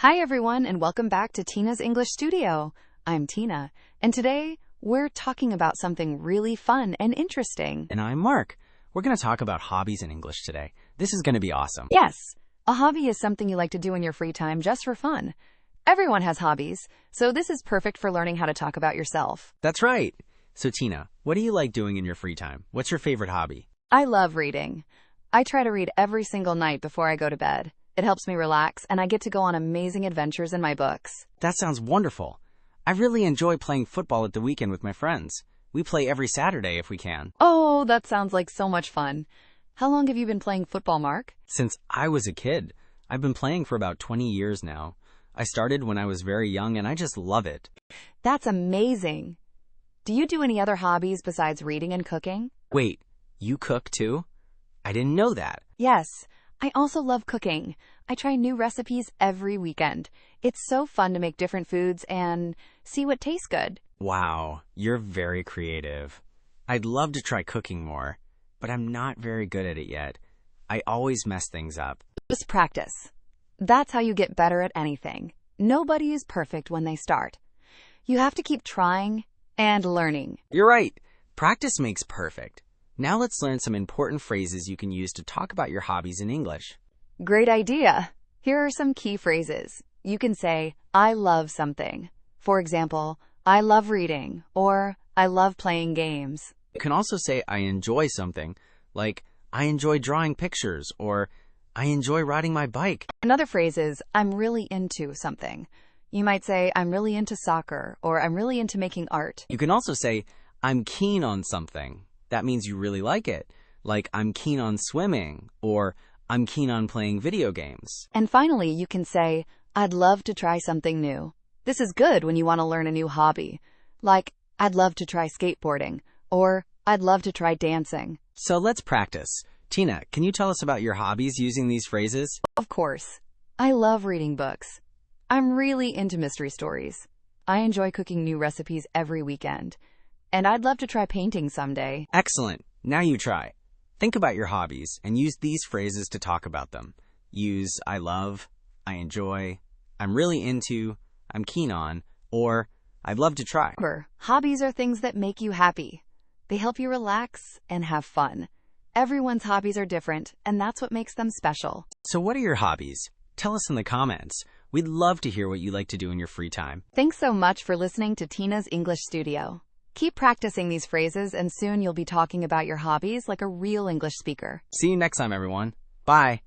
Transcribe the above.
Hi everyone, and welcome back to Tina's English Studio. I'm Tina, and today we're talking about something really fun and interesting. And I'm Mark. We're going to talk about hobbies in English today. This is going to be awesome. Yes, a hobby is something you like to do in your free time just for fun. Everyone has hobbies, so this is perfect for learning how to talk about yourself. That's right. So Tina, what do you like doing in your free time? What's your favorite hobby? I love reading. I try to read every single night before I go to bed. It helps me relax, and I get to go on amazing adventures in my books. That sounds wonderful. I really enjoy playing football at the weekend with my friends. We play every Saturday if we can. Oh, that sounds like so much fun. How long have you been playing football, Mark? Since I was a kid. I've been playing for about 20 years now. I started when I was very young, and I just love it. That's amazing. Do you do any other hobbies besides reading and cooking? Wait, you cook too? I didn't know that. Yes, I also love cooking. I try new recipes every weekend. It's so fun to make different foods and see what tastes good. Wow, you're very creative. I'd love to try cooking more, but I'm not very good at it yet. I always mess things up. Just practice. That's how you get better at anything. Nobody is perfect when they start. You have to keep trying and learning. You're right. Practice makes perfect. Now let's learn some important phrases you can use to talk about your hobbies in English. Great idea. Here are some key phrases. You can say, I love something. For example, I love reading, or I love playing games. You can also say, I enjoy something, like, I enjoy drawing pictures, or I enjoy riding my bike. Another phrase is, I'm really into something. You might say, I'm really into soccer, or I'm really into making art. You can also say, I'm keen on something. That means you really like it, like I'm keen on swimming, or I'm keen on playing video games. And finally, you can say, I'd love to try something new. This is good when you want to learn a new hobby, like, I'd love to try skateboarding, or I'd love to try dancing. So let's practice. Tina, can you tell us about your hobbies using these phrases? Of course. I love reading books. I'm really into mystery stories. I enjoy cooking new recipes every weekend. And I'd love to try painting someday. Excellent. Now you try. Think about your hobbies and use these phrases to talk about them. Use I love, I enjoy, I'm really into, I'm keen on, or I'd love to try. Remember, hobbies are things that make you happy. They help you relax and have fun. Everyone's hobbies are different, and that's what makes them special. So what are your hobbies? Tell us in the comments. We'd love to hear what you like to do in your free time. Thanks so much for listening to Tina's English Studio. Keep practicing these phrases, and soon you'll be talking about your hobbies like a real English speaker. See you next time, everyone. Bye.